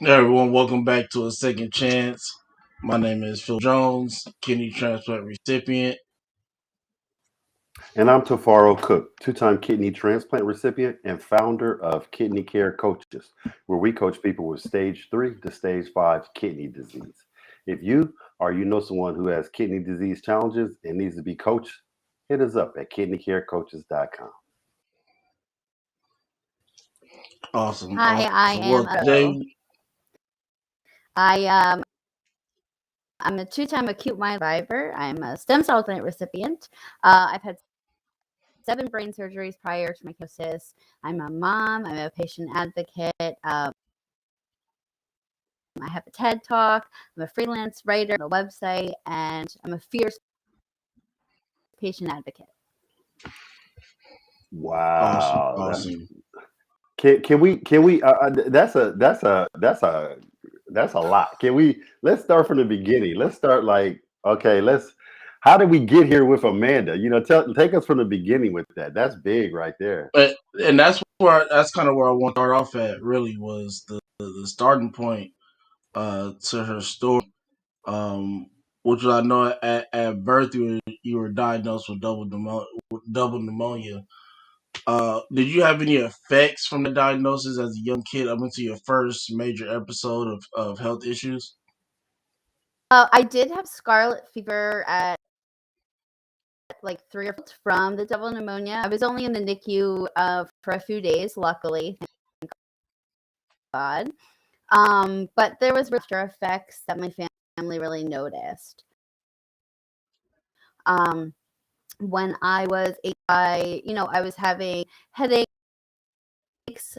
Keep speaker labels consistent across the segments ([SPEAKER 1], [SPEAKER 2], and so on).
[SPEAKER 1] Everyone, welcome back to a second chance. My name is Phil Jones, kidney transplant recipient.
[SPEAKER 2] And I'm Tafaro Cook, two-time kidney transplant recipient and founder of Kidney Care Coaches, where we coach people with stage 3 to stage 5 kidney disease. If you or you know someone who has kidney disease challenges and needs to be coached, hit us up at kidneycarecoaches.com.
[SPEAKER 1] Awesome,
[SPEAKER 3] Hi, I
[SPEAKER 1] awesome.
[SPEAKER 3] am
[SPEAKER 1] Well,
[SPEAKER 3] Adele.
[SPEAKER 1] today,
[SPEAKER 3] I'm a two-time acute myeloid survivor. I'm a stem cell transplant recipient. I've had 7 brain surgeries prior to my diagnosis. I'm a mom. I'm a patient advocate. I have a TED Talk. I'm a freelance writer, a website, and I'm a fierce patient advocate.
[SPEAKER 1] awesome,
[SPEAKER 2] Wow,
[SPEAKER 1] awesome.
[SPEAKER 2] can we that's a lot. Let's start from the beginning. Let's start like okay, let's how did we get here with Amanda? Take us from the beginning with that. That's big right there.
[SPEAKER 1] And that's kind of where I want to start off at. Really, was the starting point to her story. Which I know at birth you were diagnosed with double pneumonia. Did you have any effects from the diagnosis as a young kid up into your first major episode of health issues?
[SPEAKER 3] I did have scarlet fever at like 3 or 4 from the double pneumonia. I was only in the NICU for a few days, luckily, thank God. But there was after effects that my family really noticed. Um, when I was 8, I was having headaches.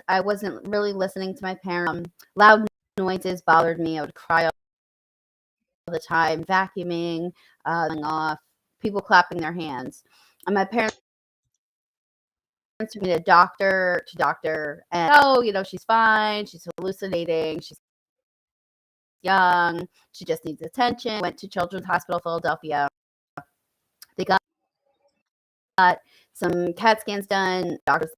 [SPEAKER 3] I wasn't really listening to my parents. Loud noises bothered me. I would cry all the time, vacuuming, going off, people clapping their hands. And my parents took me to doctor, and she's fine. She's hallucinating. She's young. She just needs attention. Went to Children's Hospital Philadelphia. They got some CAT scans done. Doctors,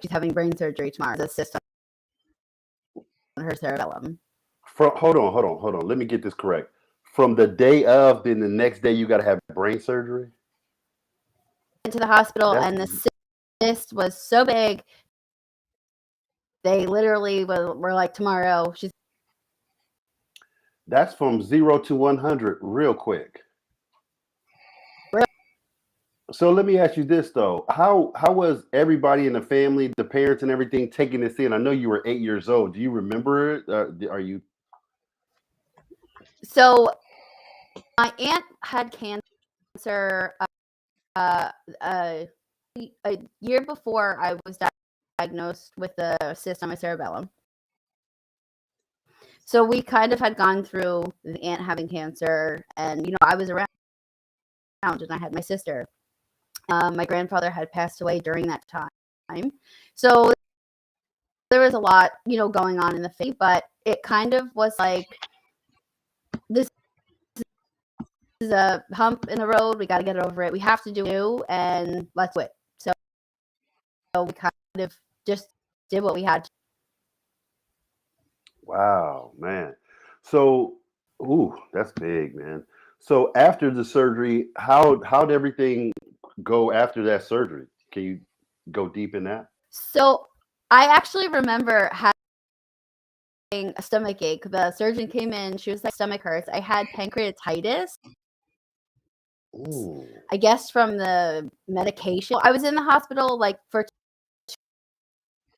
[SPEAKER 3] she's having brain surgery tomorrow. The cyst on her cerebellum.
[SPEAKER 2] Hold on. Let me get this correct. From the day of, then the next day you got to have brain surgery.
[SPEAKER 3] Went to the hospital,
[SPEAKER 2] That's
[SPEAKER 3] and the cyst was so big. They literally were like, tomorrow.
[SPEAKER 2] that's from 0 to 100 real quick. So let me ask you this though: how was everybody in the family, the parents, and everything taking this in? I know you were 8 years old. Do you remember it? Are you?
[SPEAKER 3] So my aunt had cancer uh, uh, a year before I was diagnosed with a cyst on my cerebellum. So we kind of had gone through the aunt having cancer, and I was around, and I had my sister. My grandfather had passed away during that time, so there was a lot, going on in the family. But it kind of was like, this is a hump in the road. We got to get over it. We have to do it, and let's do it. So we kind of just did what we had to.
[SPEAKER 2] Wow, man. So, ooh, that's big, man. So after the surgery, how'd everything go after that surgery? Can you go deep in that?
[SPEAKER 3] So I actually remember having a stomach ache. The surgeon came in. She was like, stomach hurts. I had pancreatitis.
[SPEAKER 2] Ooh.
[SPEAKER 3] I guess from the medication. I was in the hospital like for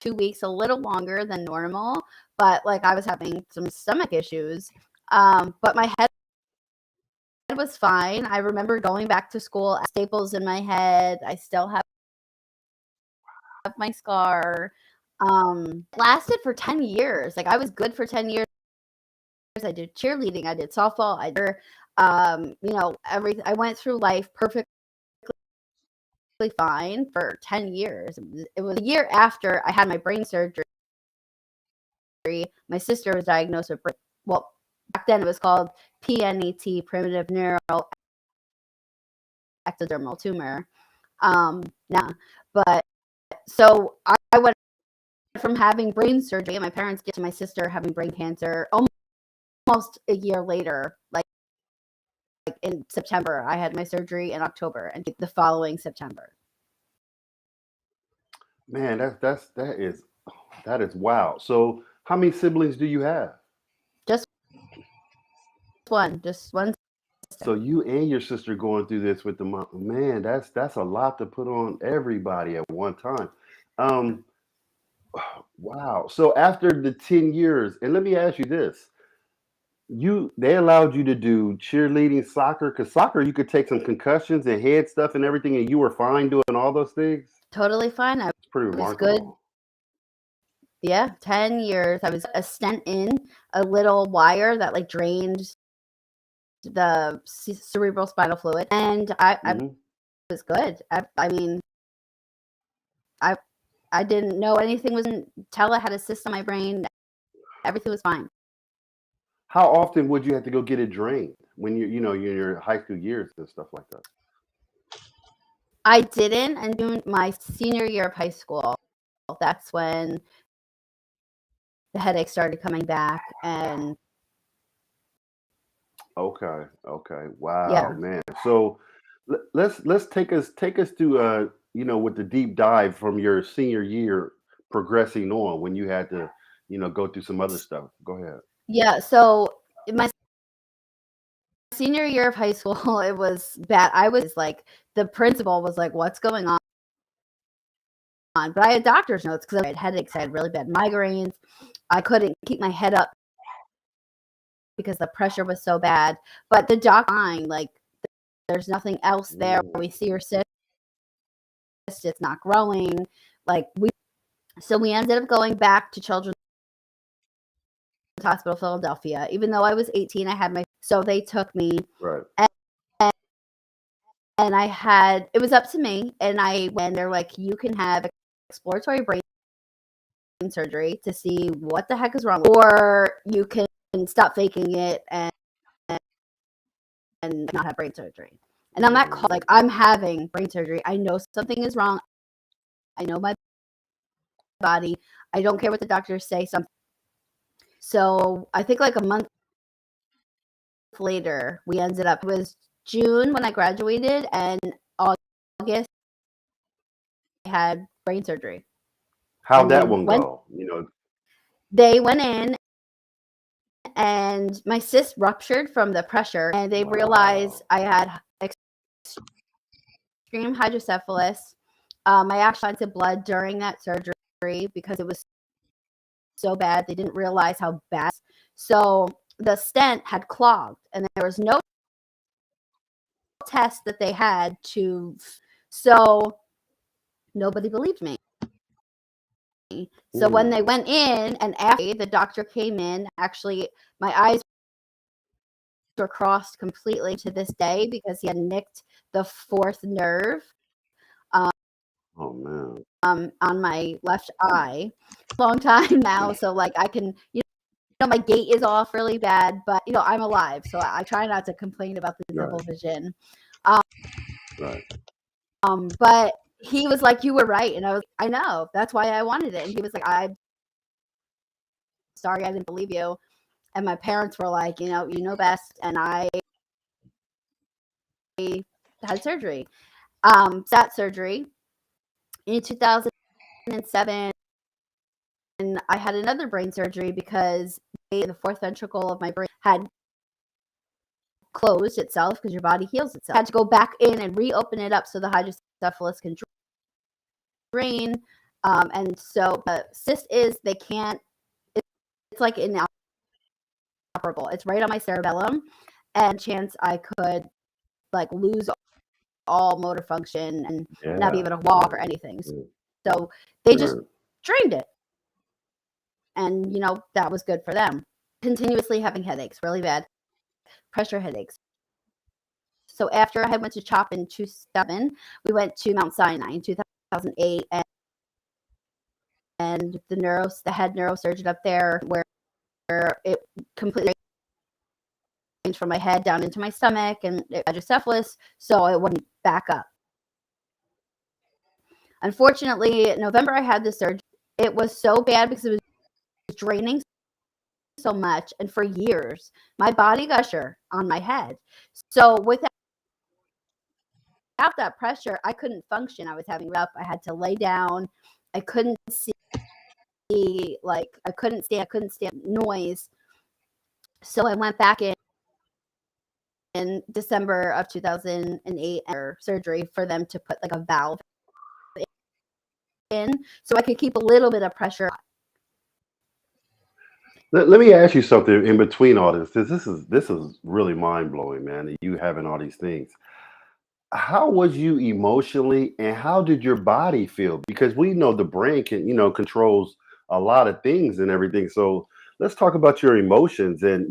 [SPEAKER 3] 2 weeks, a little longer than normal, but like I was having some stomach issues. But my head was fine. I remember going back to school, staples in my head. I still have my scar. Lasted for 10 years. Like I was good for 10 years. I did cheerleading. I did softball. I did, everything. I went through life perfectly fine for 10 years. It was a year after I had my brain surgery. My sister was diagnosed with, back then it was called PNET, primitive neural ectodermal tumor. Yeah, but so I went from having brain surgery, and my parents get to my sister having brain cancer almost a year later, like in September. I had my surgery in October, and the following September.
[SPEAKER 2] Man, that is wow. So, how many siblings do you have?
[SPEAKER 3] Just one sister.
[SPEAKER 2] So you and your sister going through this with the mom. Man, that's a lot to put on everybody at one time. Um, wow. So after the 10 years, and let me ask you this. They allowed you to do cheerleading, soccer, because soccer you could take some concussions and head stuff and everything, and you were fine doing all those things.
[SPEAKER 3] Totally fine. I
[SPEAKER 2] It's pretty
[SPEAKER 3] was good.
[SPEAKER 2] remarkable.
[SPEAKER 3] Yeah, 10 years. I was a stent in a little wire that like drained the cerebral spinal fluid, and I
[SPEAKER 2] Hmm.
[SPEAKER 3] was good. I mean, I didn't know anything was until I had a cyst on my brain. Everything was fine.
[SPEAKER 2] How often would you have to go get it drained when you're in your high school years and stuff like that?
[SPEAKER 3] I didn't, and doing my senior year of high school, that's when the headache started coming back, and
[SPEAKER 2] Okay. Okay. Wow,
[SPEAKER 3] yeah.
[SPEAKER 2] man. So let's take us to with the deep dive from your senior year progressing on when you had to go through some other stuff. Go ahead.
[SPEAKER 3] Yeah, so in my senior year of high school, it was bad. I was like, the principal was like, "What's going on?" But I had doctor's notes because I had headaches. I had really bad migraines. I couldn't keep my head up because the pressure was so bad. But the doc, fine, like, there's nothing else there.
[SPEAKER 2] Mm,
[SPEAKER 3] We see your cyst; it's not growing. Like so we ended up going back to Children's Hospital Philadelphia. Even though I was 18, I had so they took me,
[SPEAKER 2] right.
[SPEAKER 3] and I had, it was up to me, and they're like, you can have exploratory brain surgery to see what the heck is wrong, or you can stop faking it and not have brain surgery. And I'm not
[SPEAKER 2] Mm,
[SPEAKER 3] like, I'm having brain surgery. I know something is wrong. I know my body. I don't care what the doctors say. Something. So I think like a month later, we ended up. It was June when I graduated, and August I had brain surgery.
[SPEAKER 2] how'd
[SPEAKER 3] And
[SPEAKER 2] that one go?
[SPEAKER 3] they went in, and my cyst ruptured from the pressure, and they realized
[SPEAKER 2] Wow.
[SPEAKER 3] I had extreme hydrocephalus. I actually had to blood during that surgery because it was so bad. They didn't realize how bad. So the stent had clogged, and there was no test that they had to. So nobody believed me. So when they
[SPEAKER 2] Mm,
[SPEAKER 3] went in, and after the doctor came in, actually my eyes were crossed completely to this day because he had nicked the fourth nerve
[SPEAKER 2] oh man.
[SPEAKER 3] on my left eye. Long time now, so like I can, my gait is off really bad, but I'm alive, so I try not to complain about the double
[SPEAKER 2] Right.
[SPEAKER 3] vision.
[SPEAKER 2] Right.
[SPEAKER 3] But he was like, "You were right," and I know, that's why I wanted it. And he was like, "I'm sorry, I didn't believe you." And my parents were like, "You know best," and I had surgery. That surgery in 2007. And I had another brain surgery because the fourth ventricle of my brain had closed itself because your body heals itself. I had to go back in and reopen it up so the hydrocephalus can drain. And so the cyst is, they can't, it's like inoperable. It's right on my cerebellum, and chance I could like lose all motor function and not be
[SPEAKER 2] Yeah.
[SPEAKER 3] able to walk or
[SPEAKER 2] Yeah.
[SPEAKER 3] anything.
[SPEAKER 2] Yeah.
[SPEAKER 3] So they just
[SPEAKER 2] Right.
[SPEAKER 3] drained it. And, that was good for them. Continuously having headaches, really bad pressure headaches. So after I went to CHOP in 2007, we went to Mount Sinai in 2008, and the head neurosurgeon up there, where it completely changed from my head down into my stomach, and it hydrocephalus, so it wouldn't back up. Unfortunately, in November I had the surgery. it was so bad because it was draining so much. And for years, my body got pressure on my head. So without that pressure, I couldn't function. I was having up. I had to lay down. I couldn't see, like, I couldn't stand noise. So I went back in December of 2008 for surgery for them to put like a valve in so I could keep a little bit of pressure.
[SPEAKER 2] Let me ask you something in between all this. This is really mind blowing, man. You having all these things. How was you emotionally, and how did your body feel? Because we know the brain can, controls a lot of things and everything. So let's talk about your emotions, and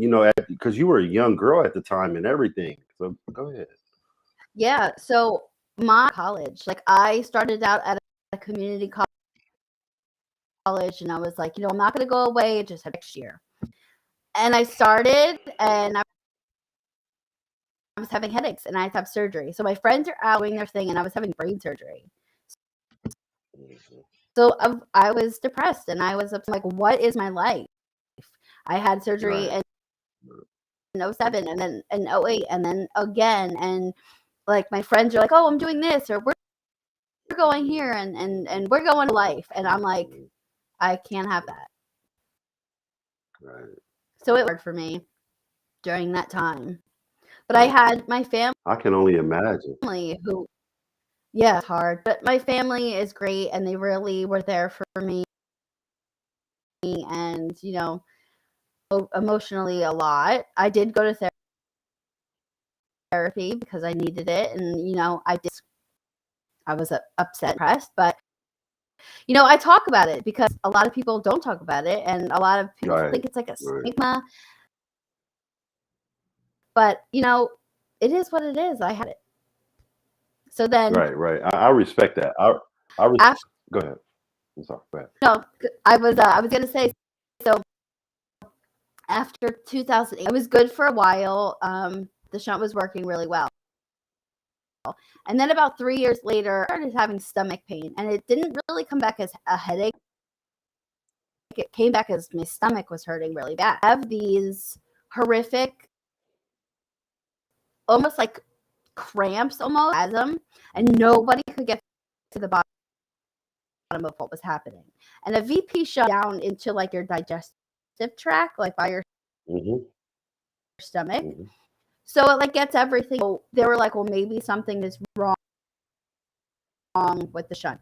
[SPEAKER 2] because you were a young girl at the time and everything. So go ahead.
[SPEAKER 3] Yeah. So my college, like I started out at a community college and I was like, I'm not going to go away just next year. And I started and I was having headaches and I had to have surgery. So my friends are out doing their thing and I was having brain surgery. So I was depressed and I was like, what is my life? I had surgery
[SPEAKER 2] Right.
[SPEAKER 3] in 07 and then in 08 and then again. And like my friends are like, oh, I'm doing this or we're going here and we're going to life. And I'm like, I can't have that.
[SPEAKER 2] Right.
[SPEAKER 3] So it worked for me during that time. But I had my
[SPEAKER 2] I can only imagine.
[SPEAKER 3] family who, yeah, it's hard. But my family is great and they really were there for me and, emotionally a lot. I did go to therapy because I needed it. And, I was upset, depressed, but I talk about it because a lot of people don't talk about it, and a lot of people
[SPEAKER 2] Right.
[SPEAKER 3] think it's like a
[SPEAKER 2] Right.
[SPEAKER 3] stigma. But it is what it is. I had it. So then,
[SPEAKER 2] Right. I respect that.
[SPEAKER 3] after,
[SPEAKER 2] Go ahead. I'm sorry. Go ahead.
[SPEAKER 3] no, I was gonna say, so after 2008, I was good for a while. The shunt was working really well. And then about 3 years later, I started having stomach pain, and it didn't really come back as a headache. It came back as my stomach was hurting really bad. I have these horrific, almost like cramps, almost spasm, and nobody could get to the bottom of what was happening. And a VP shut down into like your digestive tract, like by your
[SPEAKER 2] Mm-hmm.
[SPEAKER 3] stomach.
[SPEAKER 2] Mm-hmm.
[SPEAKER 3] So it like gets everything. So they were like, well, maybe something is wrong with the shunt.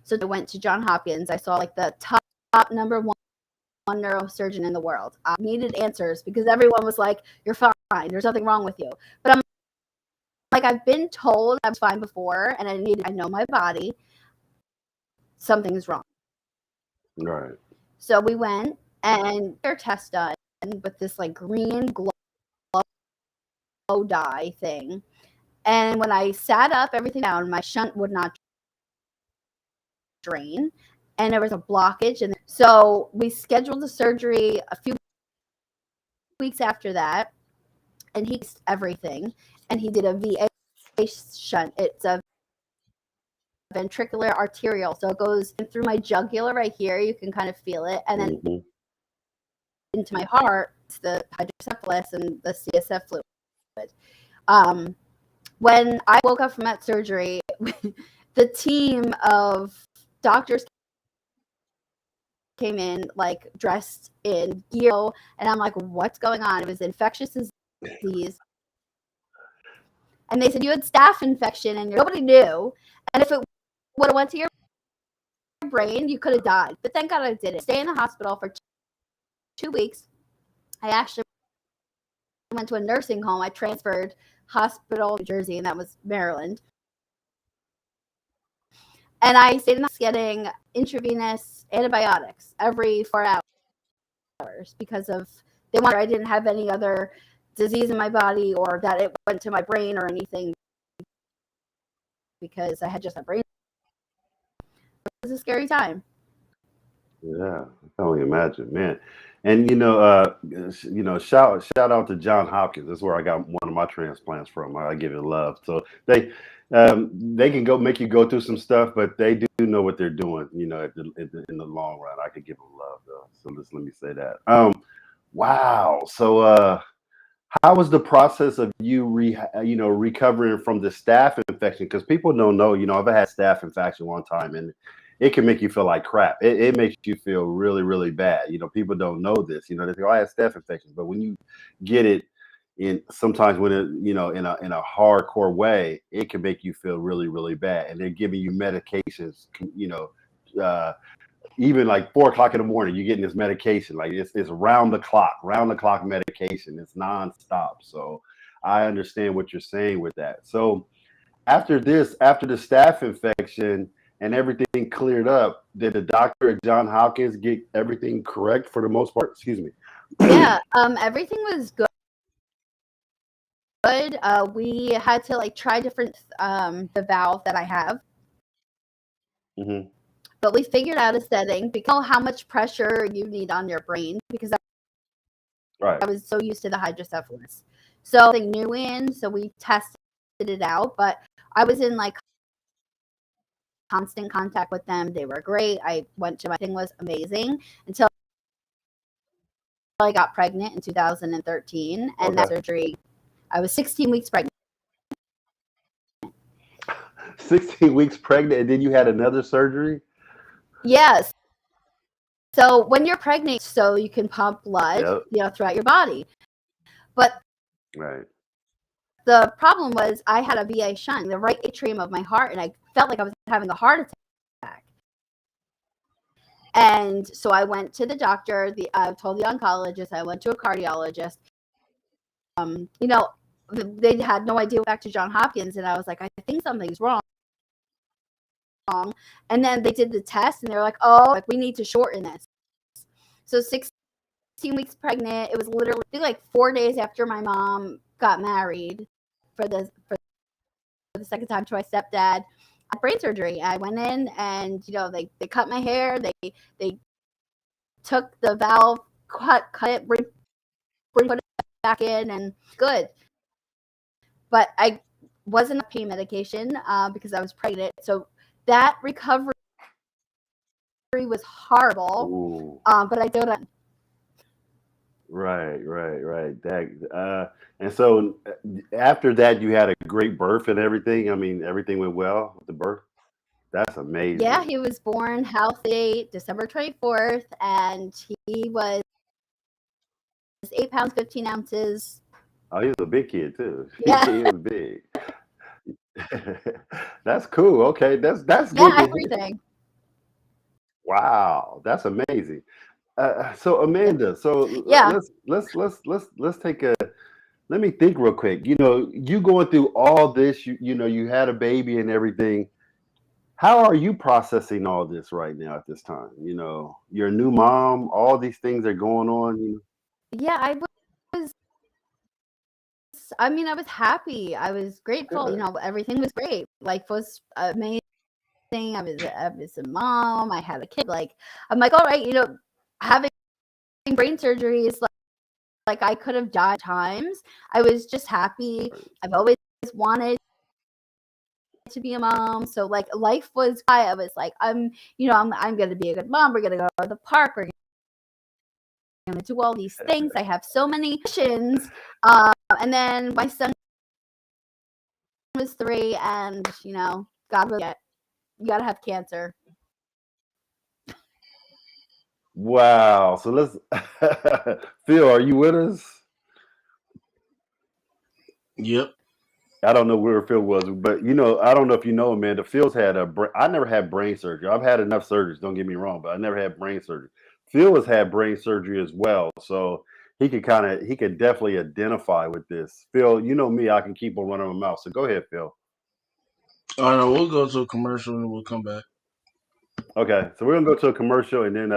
[SPEAKER 3] So I went to Johns Hopkins. I saw like the top number one neurosurgeon in the world. I needed answers because everyone was like, you're fine. There's nothing wrong with you. But I'm like, I've been told I was fine before and I know my body. Something's wrong.
[SPEAKER 2] Right.
[SPEAKER 3] So we went and their test done with this like green glow dye thing. And when I sat up everything down, my shunt would not drain and there was a blockage. And so we scheduled the surgery a few weeks after that. And he fixed everything. And he did a VA shunt. It's a ventricular arterial. So it goes in through my jugular right here. You can kind of feel it. And then
[SPEAKER 2] Mm-hmm.
[SPEAKER 3] into my heart, it's the hydrocephalus and the CSF fluid. When I woke up from that surgery, the team of doctors came in like dressed in gear, and I'm like, what's going on? It was infectious disease. And they said you had staph infection and nobody knew. And if it would have went to your brain, you could have died. But thank God I didn't. Stay in the hospital for 2 weeks. I actually went to a nursing home. I transferred hospital New Jersey, and that was Maryland. And I stayed in the house getting intravenous antibiotics every 4 hours because of they wanted I didn't have any other disease in my body or that it went to my brain or anything because I had just a brain. It was a scary time.
[SPEAKER 2] Yeah, I can only imagine, man. And shout out to John Hopkins. That's where I got one of my transplants from. I give it love. So they can go make you go through some stuff, but they do know what they're doing. In the long run, I could give them love though. So let me say that. Wow. So how was the process of you recovering from the staph infection? Because people don't know. I've had staph infection one time, and it can make you feel like crap. It makes you feel really, really bad. People don't know this. They think, oh, I have staph infection, but when you get it sometimes when it in a hardcore way, it can make you feel really, really bad. And they're giving you medications. Uh, Even like 4 o'clock in the morning, you're getting this medication. Like it's round the clock medication. It's nonstop. So I understand what you're saying with that. So after the staph infection and everything cleared up, did the doctor at John Hopkins get everything correct for the most part? Excuse me.
[SPEAKER 3] Yeah, everything was good. We had to like try different the valve that I have.
[SPEAKER 2] Mm-hmm.
[SPEAKER 3] But we figured out a setting because how much pressure you need on your brain because
[SPEAKER 2] Right.
[SPEAKER 3] I was so used to the hydrocephalus. So something new in, so we tested it out, but I was in like constant contact with them. They were great. I went to my thing was amazing until I got pregnant in 2013 and that surgery. I was 16 weeks pregnant.
[SPEAKER 2] 16 weeks pregnant, and then you had another surgery?
[SPEAKER 3] Yes. So when you're pregnant, so you can pump blood, throughout your body. But
[SPEAKER 2] right.
[SPEAKER 3] The problem was I had a VA shunt in the right atrium of my heart, and I felt like I was having a heart attack. And so I went to the doctor. I told the oncologist. I went to a cardiologist. They had no idea. Back to John Hopkins, and I was like, I think something's wrong. And then they did the test, and they were like, oh, like we need to shorten this. So 16 weeks pregnant. It was literally like 4 days after my mom got married for the second time to my stepdad. I had brain surgery. I went in and they cut my hair. They took the valve, cut it, put it back in, and good. But I wasn't on pain medication because I was pregnant. So that recovery was horrible. But I don't.
[SPEAKER 2] Right. And so after that, you had a great birth and everything. I mean, everything went well with the birth. That's amazing.
[SPEAKER 3] Yeah, he was born healthy December 24th, and he was 8 pounds 15 ounces.
[SPEAKER 2] Oh, he was a big kid too.
[SPEAKER 3] Yeah.
[SPEAKER 2] He was big. That's cool. Okay, that's good.
[SPEAKER 3] Yeah, everything.
[SPEAKER 2] Wow, that's amazing. So Amanda, so
[SPEAKER 3] yeah,
[SPEAKER 2] let's take a. Let me think real quick. You going through all this. You had a baby and everything. How are you processing all this right now at this time? You're a new mom. All these things are going on.
[SPEAKER 3] Yeah, I was. I mean, I was happy. I was grateful.
[SPEAKER 2] Good.
[SPEAKER 3] Everything was great. Life was amazing. I was a mom. I had a kid. I'm like, all right. Having brain surgery is like I could have died times. I was just happy. I've always wanted to be a mom. So life was. I was like, I'm gonna be a good mom. We're gonna go to the park. We're gonna do all these things. I have so many missions. And then my son was 3, and God will get. You gotta have cancer.
[SPEAKER 2] Wow. So let's Phil, are you with us?
[SPEAKER 1] Yep.
[SPEAKER 2] I don't know where Phil was, but I don't know if you know, Amanda. Phil's had I never had brain surgery. I've had enough surgeries, don't get me wrong, but I never had brain surgery. Phil has had brain surgery as well, so he could definitely identify with this. Phil, you know me, I can keep on running my mouth. So go ahead, Phil.
[SPEAKER 1] All right, we'll go to a commercial and we'll come back.
[SPEAKER 2] Okay, so we're gonna go to a commercial and then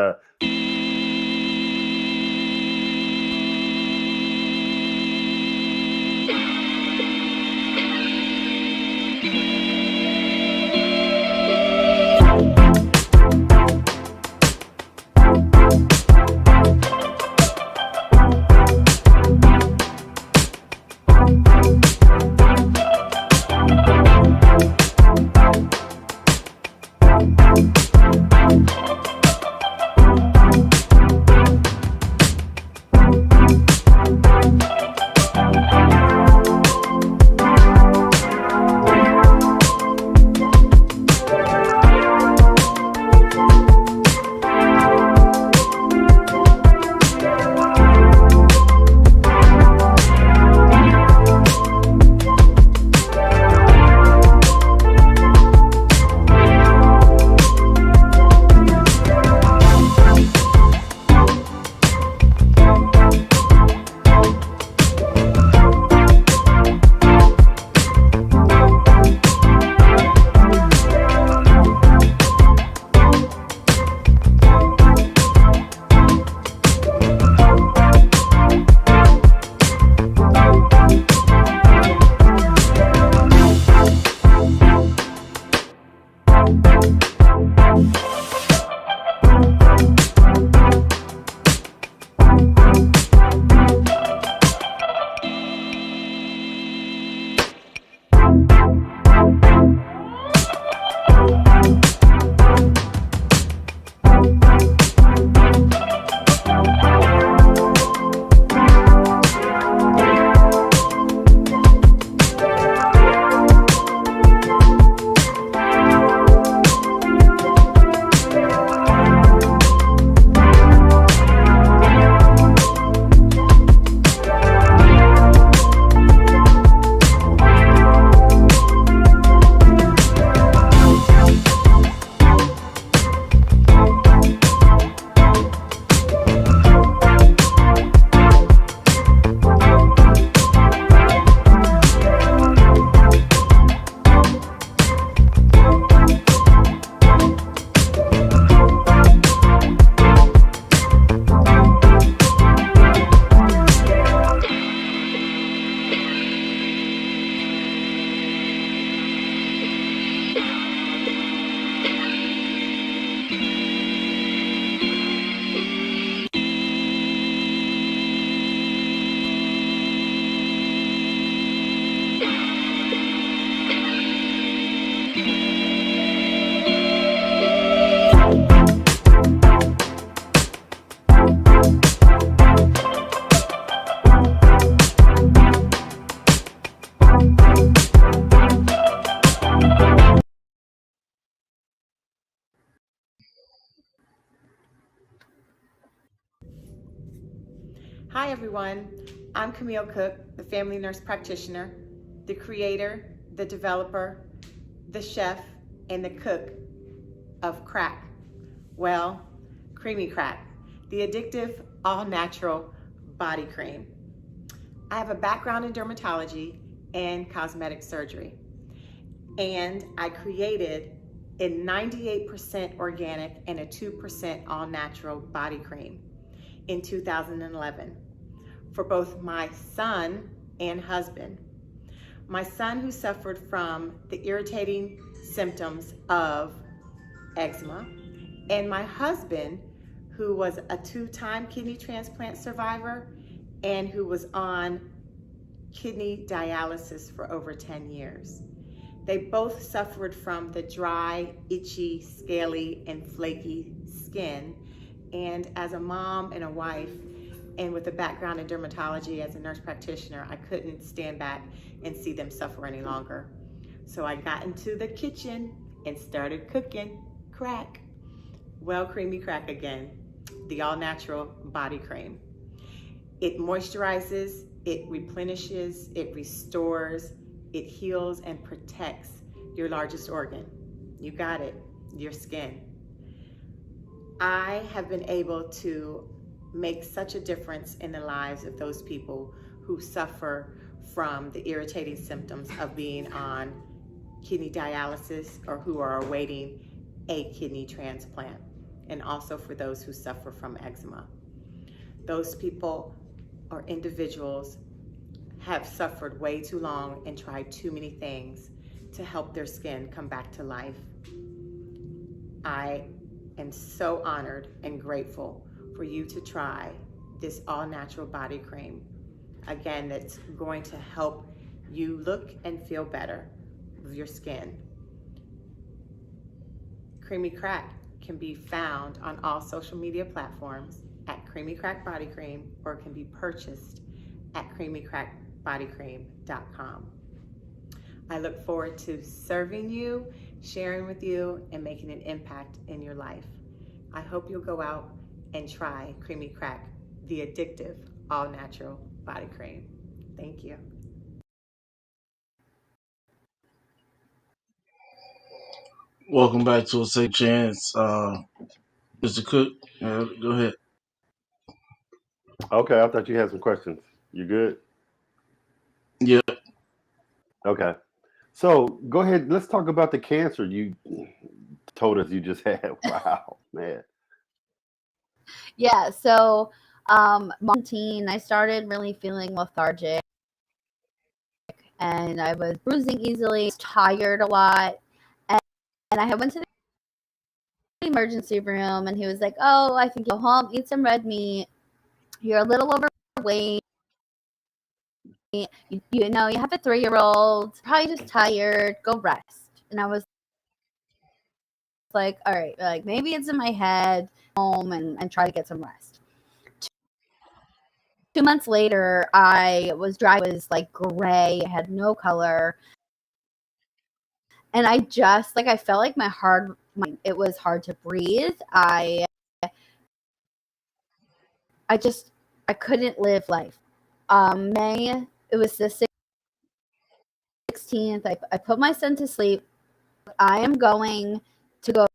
[SPEAKER 4] everyone. I'm Camille Cook, the family nurse practitioner, the creator, the developer, the chef, and the cook of crack. Well, Creamy Crack, the addictive, all-natural body cream. I have a background in dermatology and cosmetic surgery, and I created a 98% organic and a 2% all-natural body cream in 2011 for both my son and husband. My son, who suffered from the irritating symptoms of eczema, and my husband, who was a 2-time kidney transplant survivor and who was on kidney dialysis for over 10 years. They both suffered from the dry, itchy, scaly, and flaky skin. And as a mom and a wife, and with a background in dermatology as a nurse practitioner, I couldn't stand back and see them suffer any longer. So I got into the kitchen and started cooking crack. Well, Creamy Crack again, the all-natural body cream. It moisturizes, it replenishes, it restores, it heals and protects your largest organ. You got it, your skin. I have been able to make such a difference in the lives of those people who suffer from the irritating symptoms of being on kidney dialysis or who are awaiting a kidney transplant, and also for those who suffer from eczema. Those people or individuals have suffered way too long and tried too many things to help their skin come back to life. I am so honored and grateful for you to try this all-natural body cream. Again, that's going to help you look and feel better with your skin. Creamy Crack can be found on all social media platforms at Creamy Crack Body Cream, or can be purchased at creamycrackbodycream.com. I look forward to serving you, sharing with you, and making an impact in your life. I hope you'll go out and try Creamy Crack, the addictive, all-natural body cream. Thank you.
[SPEAKER 1] Welcome back to a second chance, Mr. Cook. Go ahead.
[SPEAKER 2] Okay, I thought you had some questions. You good?
[SPEAKER 1] Yeah.
[SPEAKER 2] Okay. So go ahead. Let's talk about the cancer you told us you just had. Wow, man.
[SPEAKER 3] Yeah, so 17, I started really feeling lethargic, and I was bruising easily, tired a lot, and I had went to the emergency room, and he was like, "Oh, I think you go home, eat some red meat. You're a little overweight. You know, you have a 3-year-old, probably just tired. Go rest." And I was like, "All right, like maybe it's in my head. Home and try to get some rest." 2 months later, I was dry. I was like gray. I had no color. And I just like I felt like it was hard to breathe. I just I couldn't live life. May it was the 16th. I put my son to sleep. I am going to go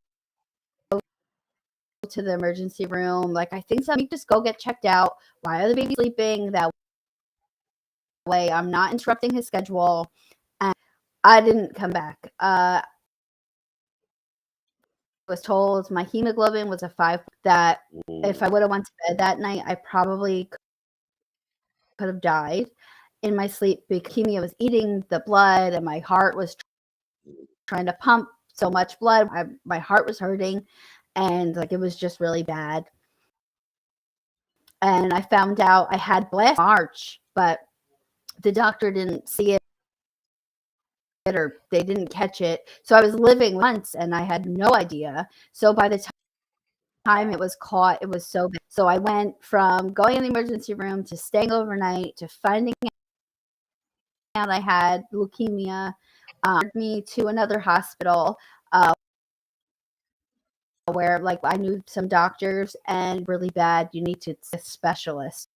[SPEAKER 3] to the emergency room. Like, I think somebody just go get checked out. Why are the baby sleeping? That way I'm not interrupting his schedule. And I didn't come back. Was told my hemoglobin was a 5, that if I would have went to bed that night, I probably could have died in my sleep, because leukemia was eating the blood and my heart was trying to pump so much blood. My heart was hurting, and like it was just really bad. And I found out I had blast March, but the doctor didn't see it, or they didn't catch it. So I was living months and I had no idea. So by the time it was caught, it was so bad. So I went from going in the emergency room to staying overnight to finding out I had leukemia. Me to another hospital where like I knew some doctors, and really bad, you need to see a specialist.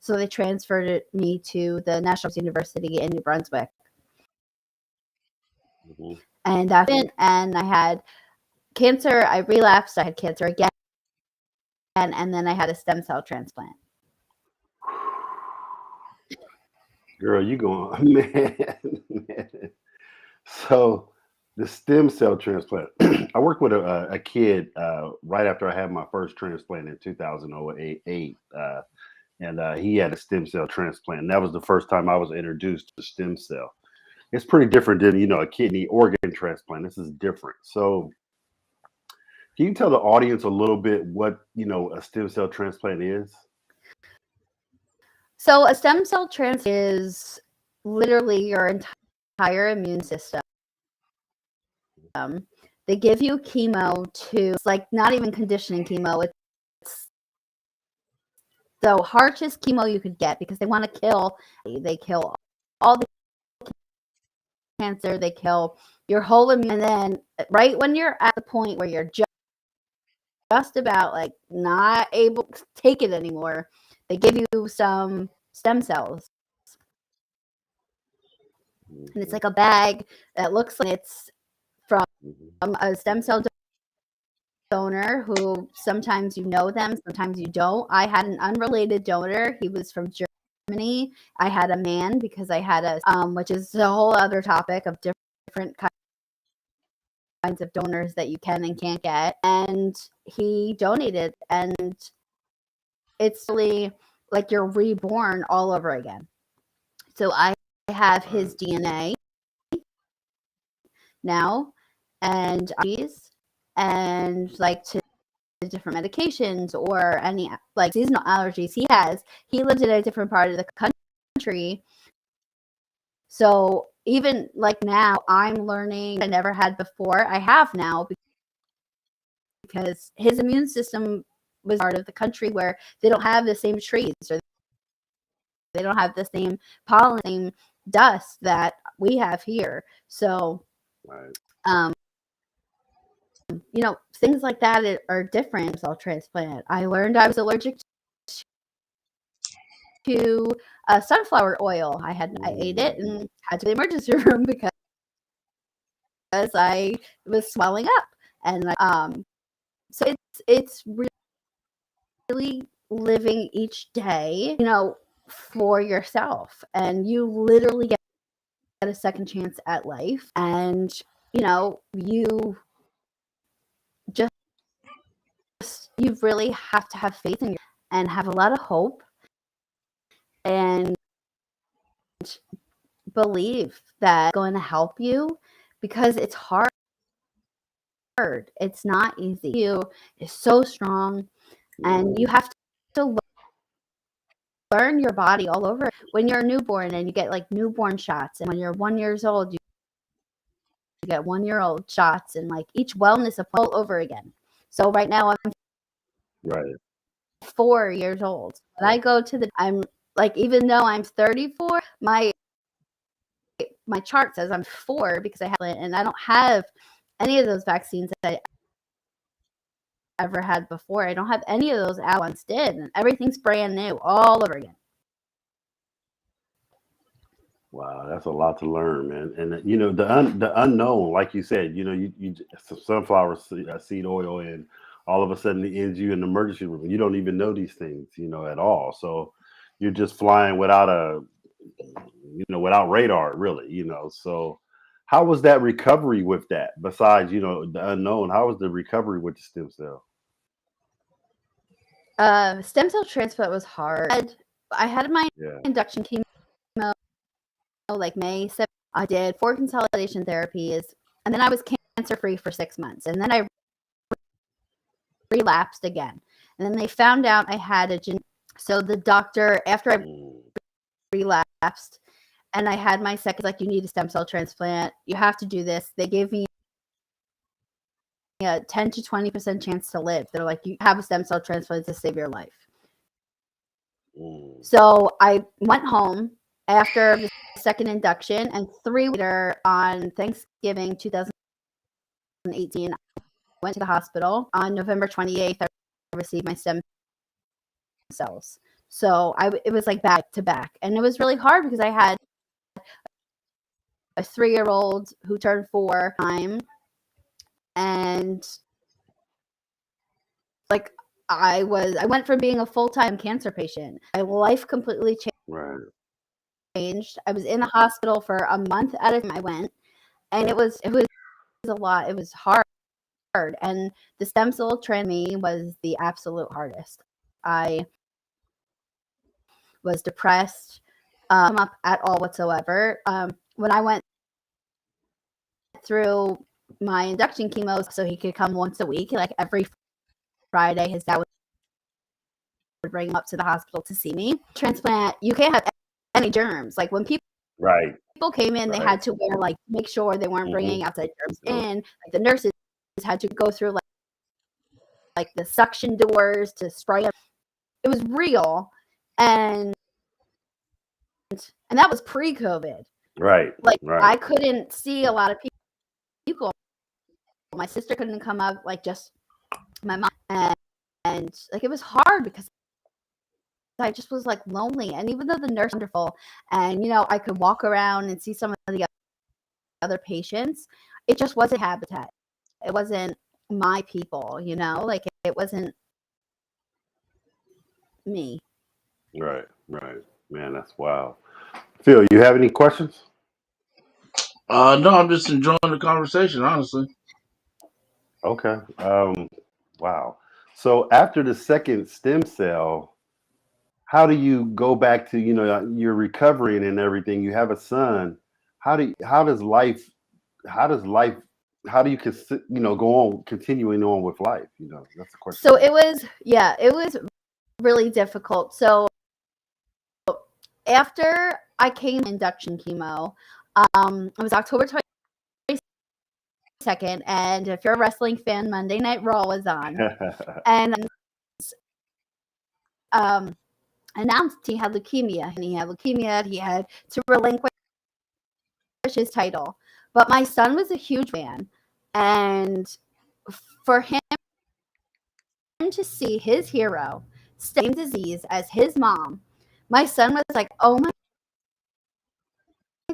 [SPEAKER 3] So they transferred me to the National University in New Brunswick.
[SPEAKER 2] Mm-hmm.
[SPEAKER 3] And that's it. And I had cancer. I relapsed. I had cancer again. And then I had a stem cell transplant.
[SPEAKER 2] Girl, you going, man. So the stem cell transplant. I worked with a kid right after I had my first transplant in 2008, and he had a stem cell transplant. And that was the first time I was introduced to stem cell. It's pretty different than a kidney organ transplant. This is different. So can you tell the audience a little bit what a stem cell transplant is?
[SPEAKER 3] So a stem cell transplant is literally your entire immune system. They give you chemo it's like not even conditioning chemo. It's the harshest chemo you could get because they want to kill. They kill all the cancer. They kill your whole immune. And then right when you're at the point where you're just about like not able to take it anymore, they give you some stem cells. And it's like a bag that looks like it's from a stem cell donor who sometimes you know them, sometimes you don't. I had an unrelated donor. He was from Germany. I had a man because I had which is a whole other topic of different kinds of donors that you can and can't get. And he donated, and it's really like you're reborn all over again. So I have his DNA now, and like to different medications or any like seasonal allergies he lives in a different part of the country. So even like now I'm learning I never had before. I have now because his immune system was part of the country where they don't have the same trees or they don't have the same pollen, same dust that we have here. So things like that are different. Cell transplant. I learned I was allergic to sunflower oil. I ate it and had to the emergency room because I was swelling up. And so it's really living each day, for yourself, and you literally get a second chance at life, and you you really have to have faith in and have a lot of hope and believe that it's going to help you because it's hard. It's not easy. You is so strong, and you have to learn your body all over. When you're a newborn and you get like newborn shots, and when you're 1 year old, you get 1-year-old shots, and like each wellness all over again. So right now I'm 4 years old. When I go to I'm like, even though I'm 34, my chart says I'm 4 because I have it, and I don't have any of those vaccines that I ever had before. I don't have any of those I once did, and everything's brand new all over again.
[SPEAKER 2] Wow, that's a lot to learn, man. And the unknown, like you said, you some sunflower seed oil, and all of a sudden it ends you in the emergency room. You don't even know these things, at all. So you're just flying without without radar, really. So how was that recovery with that? Besides, the unknown, how was the recovery with the stem cell?
[SPEAKER 3] Stem cell transplant was hard. I had my induction chemo like May 7th. I did 4 consolidation therapies, and then I was cancer free for 6 months, and then I relapsed again, and then they found out I had so the doctor, after I relapsed and I had my second, like, you need a stem cell transplant, you have to do this. They gave me a 10 to 20% chance to live. They're like, you have a stem cell transplant to save your life. So I went home after the second induction, and 3 weeks later, on Thanksgiving 2018, I went to the hospital. On November 28th, I received my stem cells. So it was like back to back. And it was really hard because I had a 3-year-old who turned 4 time, and like I went from being a full-time cancer patient. My life completely changed. I was in the hospital for a month at a time. I went, and it was a lot. It was hard, and the stem cell transplant was the absolute hardest. I was depressed, up at all whatsoever. When I went through my induction chemo, so he could come once a week, like every Friday, his dad would bring him up to the hospital to see me. Transplant, you can't have any germs. Like when people came in, they had to wear, like, make sure they weren't bringing outside germs in. Like the nurses had to go through like the suction doors to spray them. It was real, and that was pre-COVID. Like I couldn't see a lot of people. My sister couldn't come up, like just my mom, and like it was hard because I just was like lonely. And even though the nurse was wonderful, and I could walk around and see some of the other patients, it just wasn't habitat. It wasn't my people, like it wasn't me.
[SPEAKER 2] Right. Man, that's wild. Phil, you have any questions?
[SPEAKER 1] No, I'm just enjoying the conversation, honestly.
[SPEAKER 2] Okay. Wow. So after the second stem cell, how do you go back to, you're recovering and everything? You have a son. How does life how do you go on continuing on with life? That's the question.
[SPEAKER 3] So it was really difficult. So after I came induction chemo, it was October 22nd, and if you're a wrestling fan, Monday Night Raw was on, and announced he had leukemia, and he had to relinquish his title. But my son was a huge fan, and for him to see his hero, same disease as his mom, my son was like, oh my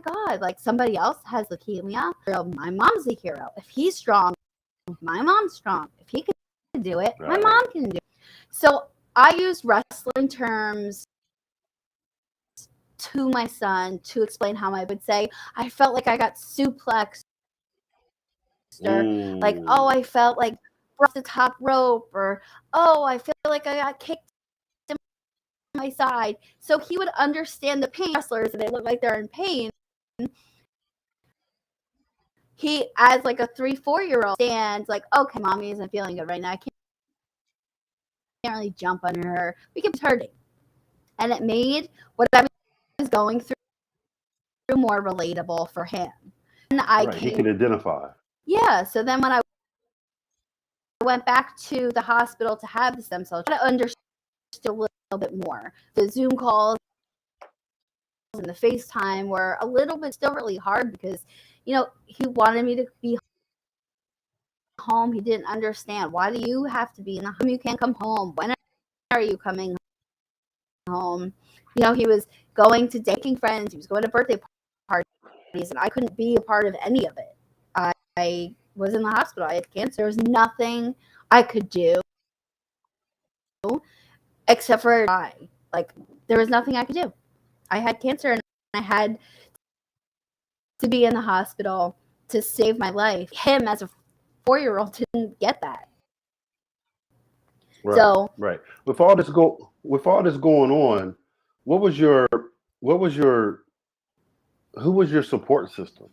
[SPEAKER 3] God, like somebody else has leukemia. My mom's a hero. If he's strong, my mom's strong. If he can do it, my mom can do it. So I used wrestling terms to my son to explain how I would say, I felt like I got suplexed, or like, oh, I felt like broke the top rope, or oh, I feel like I got kicked in my side. So he would understand the pain. Wrestlers, and they look like they're in pain. He, as like a 3-4-year-old, stands like, okay, mommy isn't feeling good right now. I can't really jump under her. We kept hurting. And it made what I was going through more relatable for him. And
[SPEAKER 2] he could identify.
[SPEAKER 3] Yeah. So then when I went back to the hospital to have the stem cells, I understood a little bit more. The Zoom calls and the FaceTime were a little bit still really hard because, he wanted me to be home. He didn't understand. Why do you have to be in the home? You can't come home. When are you coming home? He was going to dating friends. He was going to birthday parties, and I couldn't be a part of any of it. I was in the hospital. I had cancer. There was nothing I could do except for die. Like, there was nothing I could do. I had cancer, and I had to be in the hospital to save my life. Him, as a 4-year-old, didn't get that.
[SPEAKER 2] Right.
[SPEAKER 3] So
[SPEAKER 2] With all this going on, who was your support system?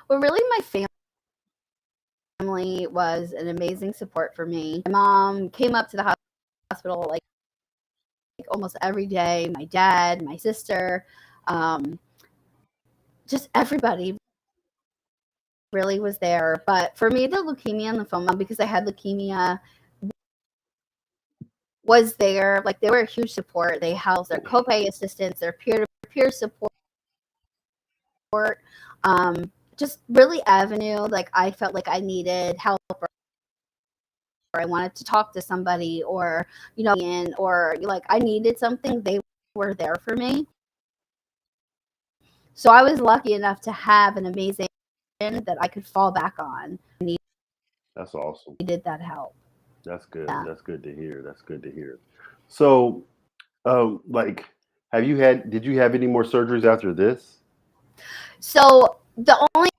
[SPEAKER 3] Well, really, my family was an amazing support for me. My mom came up to the hospital like almost every day. My dad, my sister, just everybody really was there. But for me, the leukemia and lymphoma, because I had leukemia, was there. Like, they were a huge support. They housed their copay assistance, their peer-to-peer support, just really avenue. Like, I felt like I needed help I wanted to talk to somebody, or or like I needed something, they were there for me. So I was lucky enough to have an amazing that I could fall back on. I
[SPEAKER 2] That's awesome.
[SPEAKER 3] needed that help.
[SPEAKER 2] That's good.
[SPEAKER 3] Yeah.
[SPEAKER 2] That's good to hear. That's good to hear. So, like, did you have any more surgeries after this?
[SPEAKER 3] So the only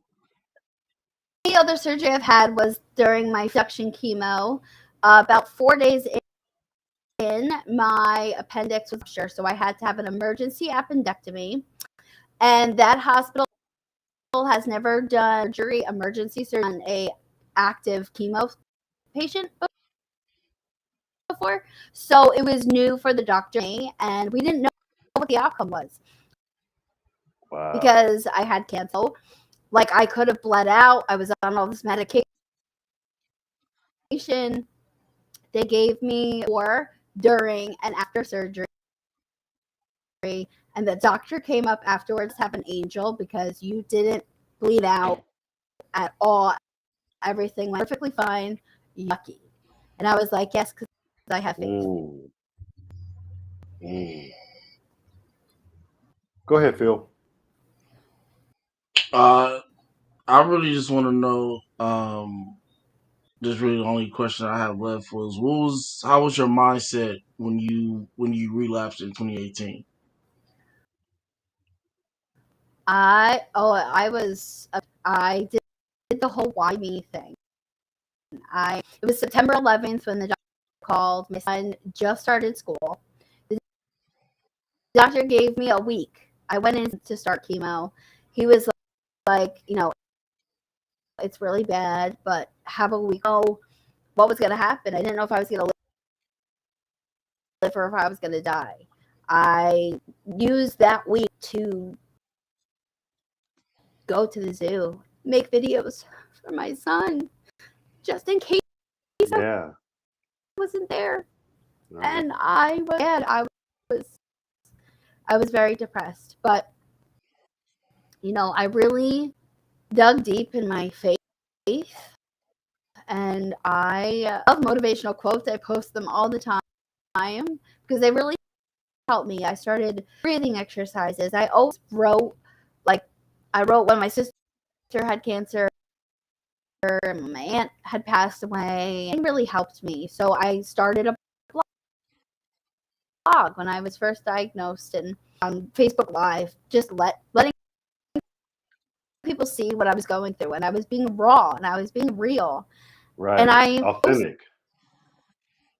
[SPEAKER 3] other surgery I've had was during my reduction chemo. About 4 days in, my appendix was ruptured, so I had to have an emergency appendectomy. And that hospital has never done emergency surgery on a active chemo patient before. So it was new for the doctor and we didn't know what the outcome was.
[SPEAKER 2] Wow.
[SPEAKER 3] Because I had cancer. Like I could have bled out. I was on all this medication. They gave me during and after surgery. And the doctor came up afterwards, have an angel, because you didn't bleed out at all. Everything went perfectly fine. Yucky. And I was like, yes, because I have faith.
[SPEAKER 2] Go ahead, Phil.
[SPEAKER 1] I really just want to know. Just really the only question I have left was how was your mindset when you relapsed in 2018?
[SPEAKER 3] I did the whole why me thing. It was September 11th when the doctor called. My son just started school. The doctor gave me a week. I went in to start chemo. He was like, it's really bad, but have a week. Oh, what was going to happen? I didn't know if I was going to live or if I was going to die. I used that week to go to the zoo, make videos for my son, just in case I wasn't there. And I was sad. I was very depressed, but I really dug deep in my faith, and I love motivational quotes. I post them all the time because they really helped me. I started breathing exercises. I always wrote, I wrote when my sister had cancer and my aunt had passed away. It really helped me. So I started a blog when I was first diagnosed, and on Facebook Live, just letting people see what I was going through, and I was being raw and I was being real.
[SPEAKER 2] Right.
[SPEAKER 3] And I
[SPEAKER 2] authentic.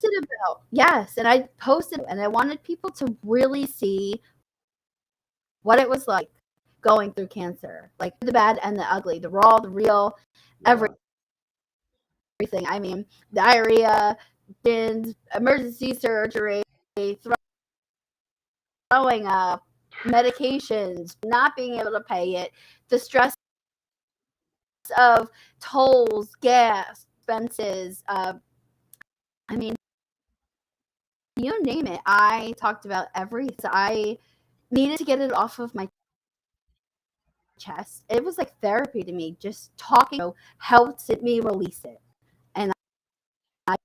[SPEAKER 3] And I posted, and I wanted people to really see what it was like going through cancer, like the bad and the ugly, the raw, the real, everything. I mean, diarrhea, emergency surgery, throwing up, medications, not being able to pay it, the stress of tolls, gas, expenses. I mean, you name it. I talked about everything. I needed to get it off of my chest. It was like therapy to me. Just talking helped me release it. And I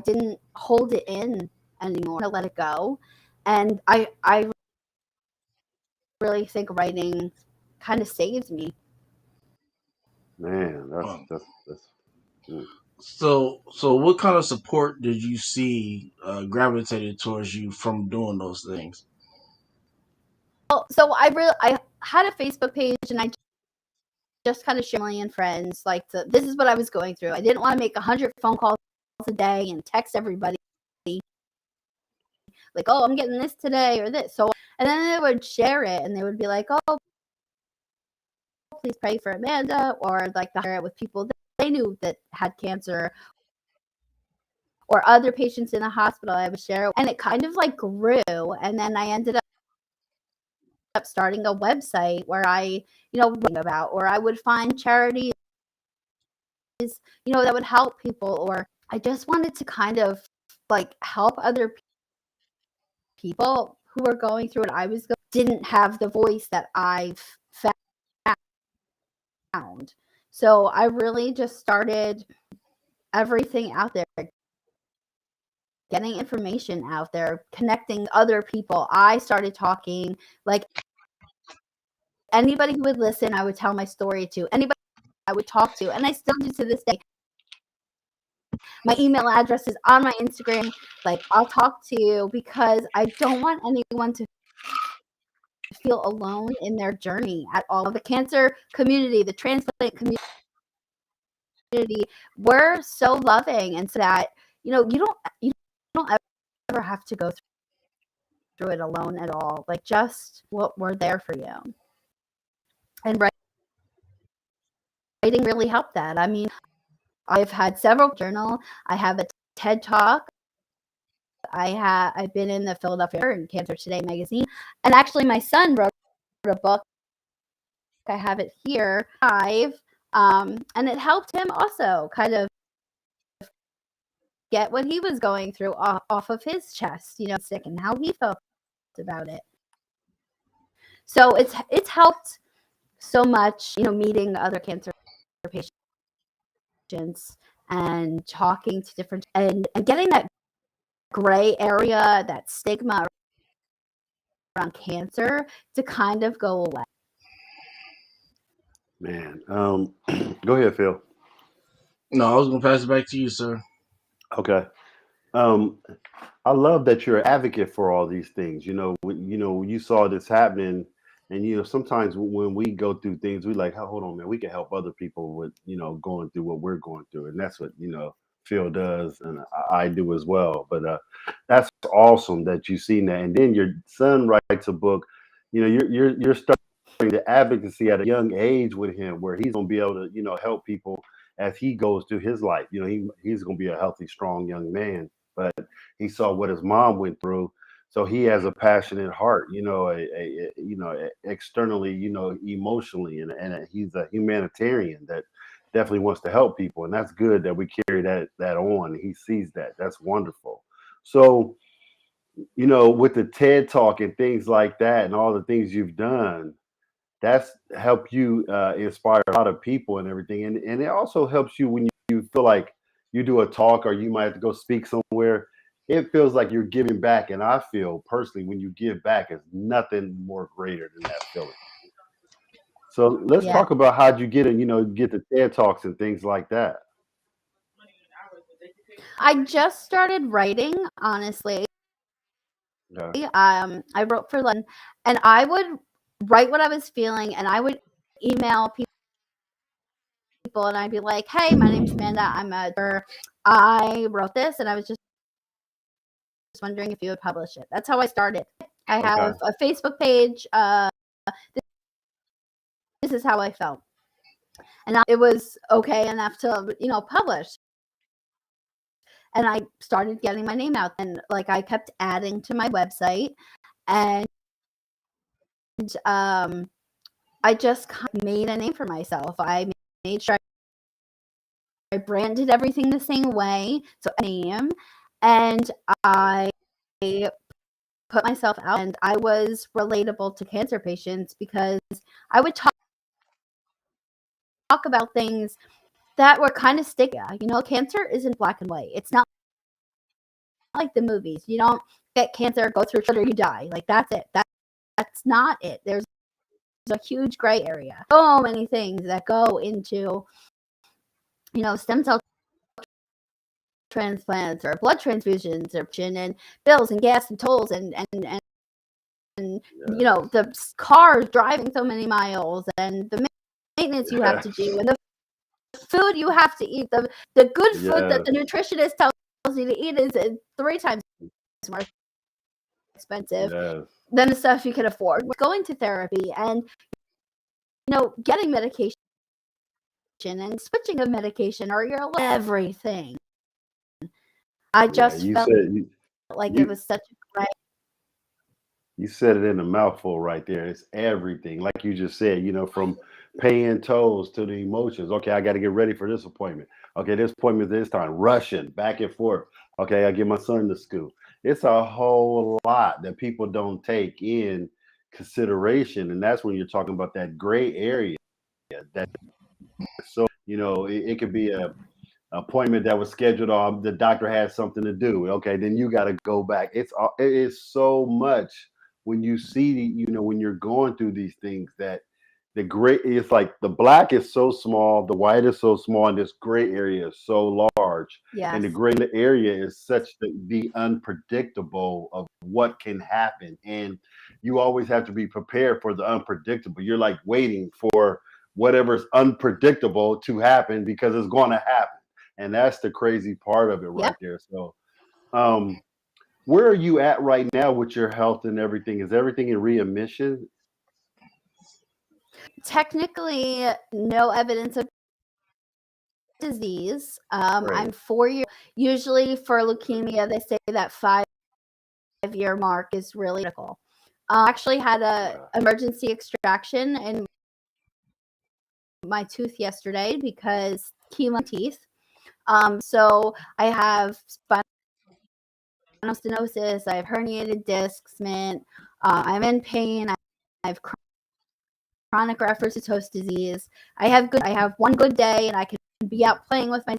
[SPEAKER 3] didn't hold it in anymore. To let it go. And I really think writing kind of saves me.
[SPEAKER 2] Man, that's
[SPEAKER 1] So what kind of support did you see gravitated towards you from doing those things?
[SPEAKER 3] Well, so I had a Facebook page, and I just kind of shared with my friends, this is what I was going through. I didn't want to make 100 phone calls a day and text everybody like, oh, I'm getting this today or this. So, and then they would share it, and they would be like, oh, please pray for Amanda, or share it with people that they knew that had cancer, or other patients in the hospital. I would share it, and it kind of grew. And then I ended up starting a website where I, about, or I would find charities, that would help people, or I just wanted to kind of help other people who were going through what I was didn't have the voice that I've found. So I really just started everything out there, getting information out there, connecting other people. I started talking, like, anybody who would listen, I would tell my story to. Anybody I would talk to, and I still do to this day. My email address is on my Instagram. Like, I'll talk to you because I don't want anyone to feel alone in their journey at all. The cancer community, the transplant community, we're so loving, and so that you don't ever have to go through it alone at all. Like, just what we're there for you. And writing really helped that. I mean, I've had several journal. I have a TED Talk. I've been in the Philadelphia and Cancer Today magazine, and actually my son wrote a book. I have it here live, and it helped him also kind of get what he was going through off of his chest, sick, and how he felt about it. So it's helped so much, meeting other cancer patients and talking to different and getting that gray area, that stigma around cancer to kind of go away.
[SPEAKER 2] Man, go ahead, Phil.
[SPEAKER 1] No, I was gonna pass it back to you, sir.
[SPEAKER 2] Okay. I love that you're an advocate for all these things. You saw this happening, and sometimes when we go through things, we like, hold on, man, we can help other people with going through what we're going through, and that's what Phil does, and I do as well. But that's awesome that you've seen that, and then your son writes a book. You're starting the advocacy at a young age with him, where he's going to be able to help people as he goes through his life. He's going to be a healthy, strong young man. But he saw what his mom went through, so he has a passionate heart, externally, emotionally, and he's a humanitarian that definitely wants to help people, and that's good that we carry that on. He sees that. That's wonderful. So, with the TED Talk and things like that, and all the things you've done, that's helped you inspire a lot of people and everything, and it also helps you when you feel like you do a talk or you might have to go speak somewhere. It feels like you're giving back, and I feel personally when you give back, is nothing more greater than that feeling. So let's
[SPEAKER 3] Yeah.
[SPEAKER 2] talk about how'd you get get the TED Talks and things like that.
[SPEAKER 3] I just started writing, honestly.
[SPEAKER 2] Yeah.
[SPEAKER 3] I wrote for London, and I would write what I was feeling, and I would email people, and I'd be like, "Hey, my name's Amanda. I wrote this, and I was just wondering if you would publish it." That's how I started. I have
[SPEAKER 2] Okay.
[SPEAKER 3] a Facebook page. This is how I felt, and it was okay enough to publish. And I started getting my name out, and like I kept adding to my website, and I just kind of made a name for myself. I made sure I branded everything the same way, so a name, and I put myself out, and I was relatable to cancer patients because I would talk about things that were kind of sticky. Cancer isn't black and white. It's not like the movies. You don't get cancer, go through treatment, you die. Like, that's it. That's not it. There's a huge gray area. So many things that go into, stem cell transplants or blood transfusions or and bills and gas and tolls and the cars driving so many miles and the maintenance you have to do and the food you have to eat, the good food that the nutritionist tells you to eat is 3 times more expensive than the stuff you can afford. Going to therapy and getting medication and switching of medication or your everything. I just felt like it was such a great.
[SPEAKER 2] You said it in a mouthful right there. It's everything, like you just said. From paying tolls to the emotions. Okay, I got to get ready for this appointment. Okay, this appointment this time. Rushing back and forth. Okay, I get my son to school. It's a whole lot that people don't take in consideration, and that's when you're talking about that gray area. That it could be appointment that was scheduled, or the doctor had something to do. Okay, then you got to go back. It is so much when you see when you're going through these things that the gray, it's like the black is so small, the white is so small, and this gray area is so large, and the
[SPEAKER 3] Yes.
[SPEAKER 2] gray area is such the unpredictable of what can happen, and you always have to be prepared for the unpredictable. You're like waiting for whatever's unpredictable to happen because it's going to happen, and that's the crazy part of it
[SPEAKER 3] Yep.
[SPEAKER 2] right there. So, um, where are you at right now with your health and everything? Is everything in readmission?
[SPEAKER 3] Technically, no evidence of disease. I'm
[SPEAKER 2] Great.
[SPEAKER 3] 4 years. Usually for leukemia, they say that 5-year mark is really critical. Actually had a
[SPEAKER 2] Wow.
[SPEAKER 3] emergency extraction in my tooth yesterday because chemo teeth. So I have spinal stenosis. I have herniated discs. I'm in pain. I have chronic graft-versus-host disease. I have one good day, and I can be out playing with my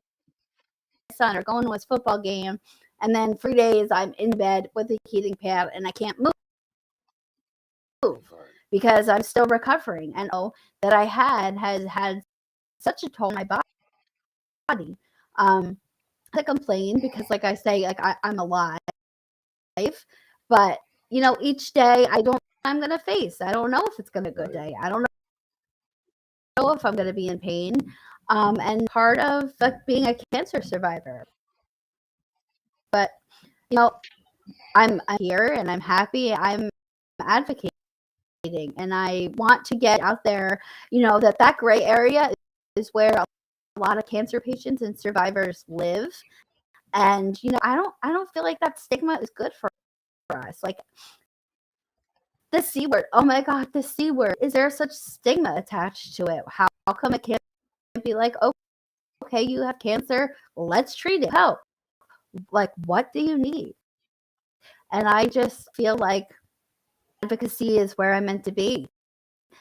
[SPEAKER 3] son or going to his football game, and then 3 days I'm in bed with a heating pad and I can't move
[SPEAKER 2] Right.
[SPEAKER 3] because I'm still recovering. And that I has had such a toll on my body. I complain because, like I say, like I'm alive, but each day I'm gonna face. I don't know if it's gonna be a good
[SPEAKER 2] Right.
[SPEAKER 3] day. I don't know if I'm gonna be in pain. And part of being a cancer survivor. But I'm here and I'm happy. I'm advocating and I want to get out there, that gray area is where a lot of cancer patients and survivors live. And I don't feel like that stigma is good for us. Like the C word. Oh my God, the C word. Is there such stigma attached to it? How come it can't be like, oh, okay, you have cancer, let's treat it. Help. Like, what do you need? And I just feel like advocacy is where I'm meant to be.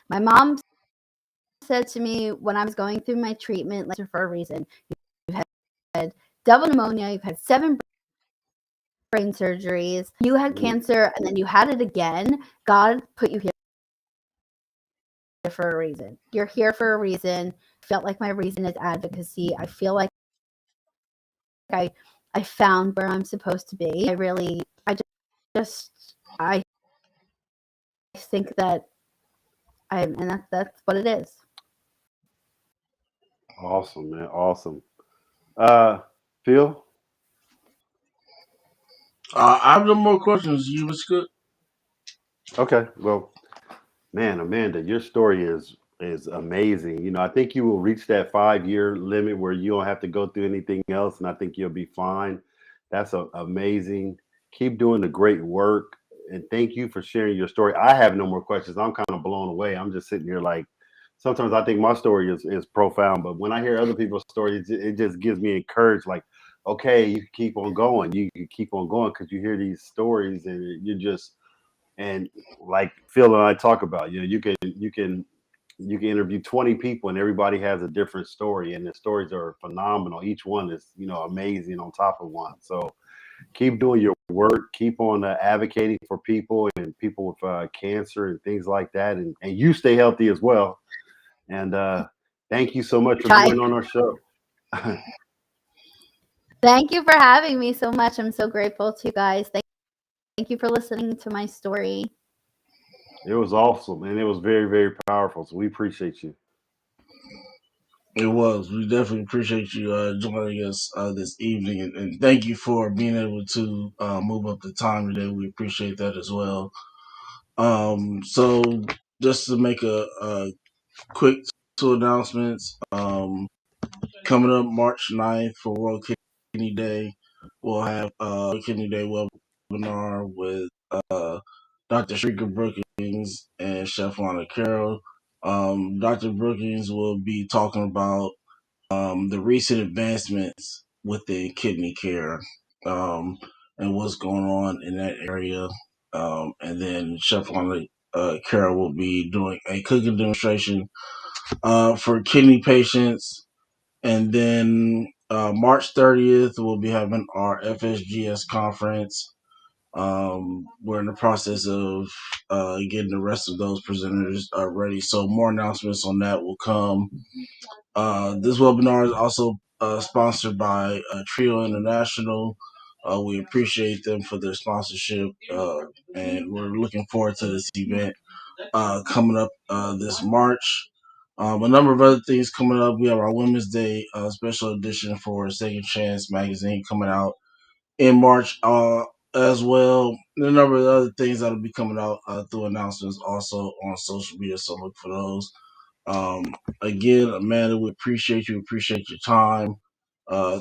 [SPEAKER 3] My mom said to me when I was going through my treatment, like, for a reason. You've had double pneumonia, you've had 7 brain surgeries, you had
[SPEAKER 2] Mm.
[SPEAKER 3] cancer, and then you had it again. God put you here for a reason. You're here for a reason. Felt like my reason is advocacy. I feel like I found where I'm supposed to be. I think that and that's what it is.
[SPEAKER 2] Awesome, man. Awesome. Phil?
[SPEAKER 1] I have no more questions. You was good.
[SPEAKER 2] Okay. Well, man, Amanda, your story is amazing. I think you will reach that 5-year limit where you don't have to go through anything else, and I think you'll be fine. That's amazing. Keep doing the great work, and thank you for sharing your story. I have no more questions. I'm kind of blown away. I'm just sitting here like, sometimes I think my story is profound, but when I hear other people's stories, it just gives me encouraged. Like, okay, you can keep on going. You can keep on going because you hear these stories, and you're just and like Phil and I talk about, you can interview 20 people and everybody has a different story, and the stories are phenomenal. Each one is amazing on top of one. So keep doing your work, keep on advocating for people and people with cancer and things like that, and you stay healthy as well. And thank you so much for
[SPEAKER 3] Try.
[SPEAKER 2] being on our show.
[SPEAKER 3] Thank you for having me so much. I'm so grateful to you guys. Thank you for listening to my story.
[SPEAKER 2] It was awesome, and it was very, very powerful, so we appreciate you.
[SPEAKER 1] It was. We definitely appreciate you joining us this evening, and thank you for being able to move up the time today. We appreciate that as well. So just to make a quick 2 announcements. Coming up March 9th for World Kidney Day, we'll have Kidney Day webinar with Dr. Shrika Brookings and Chef Lana Carroll. Dr. Brookings will be talking about the recent advancements within kidney care and what's going on in that area. And then Chef Lana Carroll will be doing a cooking demonstration for kidney patients. And then March 30th, we'll be having our FSGS conference. We're in the process of getting the rest of those presenters ready. So more announcements on that will come. This webinar is also sponsored by Trio International. We appreciate them for their sponsorship, and we're looking forward to this event coming up this March. A number of other things coming up. We have our Women's Day special edition for Second Chance magazine coming out in March as well. And a number of other things that'll be coming out through announcements also on social media. So look for those. Again, Amanda, we appreciate you. Appreciate your time.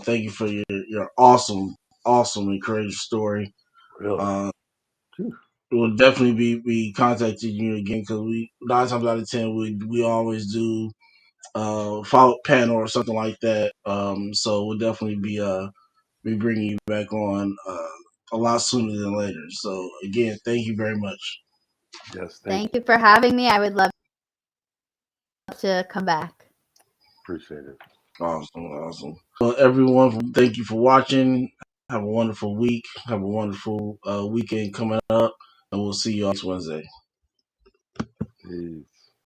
[SPEAKER 1] Thank you for your awesome and courageous story.
[SPEAKER 2] Really?
[SPEAKER 1] Uh,
[SPEAKER 2] Phew.
[SPEAKER 1] we'll definitely be contacting you again because we 9 times out of 10 we always do follow up panel or something like that. So we'll definitely be bringing you back on a lot sooner than later. So again, thank you very much.
[SPEAKER 2] Yes,
[SPEAKER 3] Thank you for having me. I would love to come back.
[SPEAKER 2] Appreciate it.
[SPEAKER 1] Awesome. Well, everyone, thank you for watching. Have a wonderful week. Have a wonderful weekend coming up, and we'll see you on next Wednesday.
[SPEAKER 2] Peace.